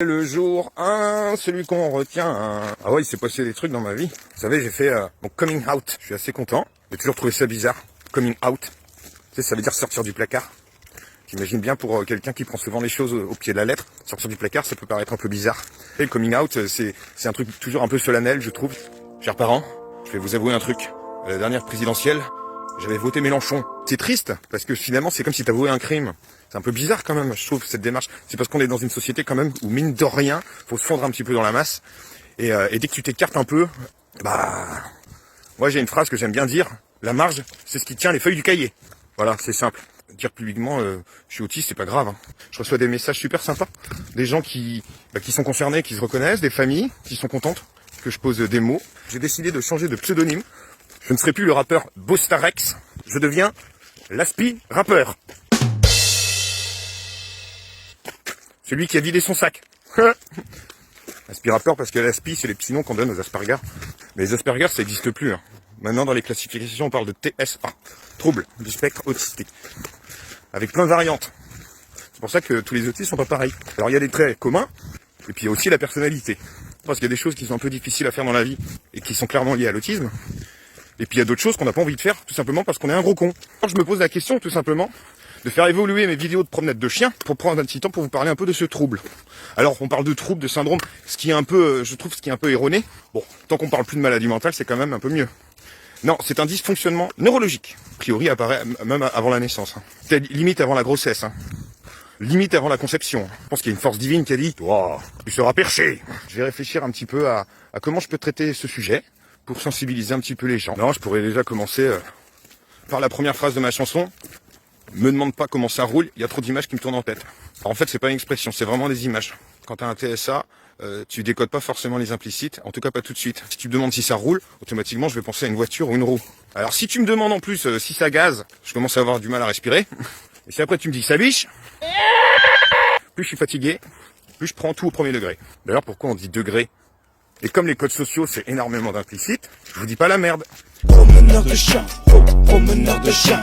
Le jour 1, celui qu'on retient. Ah ouais, il s'est passé des trucs dans ma vie. Vous savez, j'ai fait mon coming out. Je suis assez content. J'ai toujours trouvé ça bizarre. Coming out. Tu sais, ça veut dire sortir du placard. J'imagine bien pour quelqu'un qui prend souvent les choses au pied de la lettre. Sortir du placard, ça peut paraître un peu bizarre. Et le coming out, c'est un truc toujours un peu solennel, je trouve. Chers parents, je vais vous avouer un truc. À la dernière présidentielle, j'avais voté Mélenchon. C'est triste, parce que finalement, c'est comme si t'avouais un crime. C'est un peu bizarre quand même, je trouve, cette démarche. C'est parce qu'on est dans une société quand même où, mine de rien, faut se fondre un petit peu dans la masse. Et dès que tu t'écartes un peu, moi j'ai une phrase que j'aime bien dire. La marge, c'est ce qui tient les feuilles du cahier. Voilà, c'est simple. Dire publiquement, je suis autiste, c'est pas grave. Je reçois des messages super sympas. Des gens qui sont concernés, qui se reconnaissent, des familles qui sont contentes que je pose des mots. J'ai décidé de changer de pseudonyme. Je ne serai plus le rappeur Bostarex. Je deviens l'Aspi rappeur. Celui qui a vidé son sac. Aspirateur parce que l'aspi, c'est les petits noms qu'on donne aux aspergers. Mais les aspergers, ça n'existe plus. Maintenant, dans les classifications, on parle de TSA. Trouble du spectre autistique. Avec plein de variantes. C'est pour ça que tous les autistes sont pas pareils. Alors, il y a des traits communs. Et puis, il y a aussi la personnalité. Parce qu'il y a des choses qui sont un peu difficiles à faire dans la vie. Et qui sont clairement liées à l'autisme. Et puis, il y a d'autres choses qu'on n'a pas envie de faire. Tout simplement parce qu'on est un gros con. Alors, je me pose la question, tout simplement, de faire évoluer mes vidéos de promenade de chiens pour prendre un petit temps pour vous parler un peu de ce trouble. Alors, on parle de trouble, de syndrome, ce qui est un peu, je trouve, ce qui est un peu erroné. Bon, tant qu'on parle plus de maladie mentale, c'est quand même un peu mieux. Non, c'est un dysfonctionnement neurologique. A priori, apparaît même avant la naissance. C'est limite avant la grossesse. Limite avant la conception. Je pense qu'il y a une force divine qui a dit, toi, tu seras perché. Je vais réfléchir un petit peu à comment je peux traiter ce sujet pour sensibiliser un petit peu les gens. Non, je pourrais déjà commencer par la première phrase de ma chanson. Me demande pas comment ça roule, il y a trop d'images qui me tournent en tête. Alors en fait, c'est pas une expression, c'est vraiment des images. Quand tu as un TSA, tu décodes pas forcément les implicites, en tout cas pas tout de suite. Si tu me demandes si ça roule, automatiquement je vais penser à une voiture ou une roue. Alors si tu me demandes en plus si ça gaze, je commence à avoir du mal à respirer. Et si après tu me dis ça biche, plus je suis fatigué, plus je prends tout au premier degré. D'ailleurs, pourquoi on dit degré? Et comme les codes sociaux, c'est énormément d'implicites, je vous dis pas la merde. Promeneur de chien, promeneur de chien.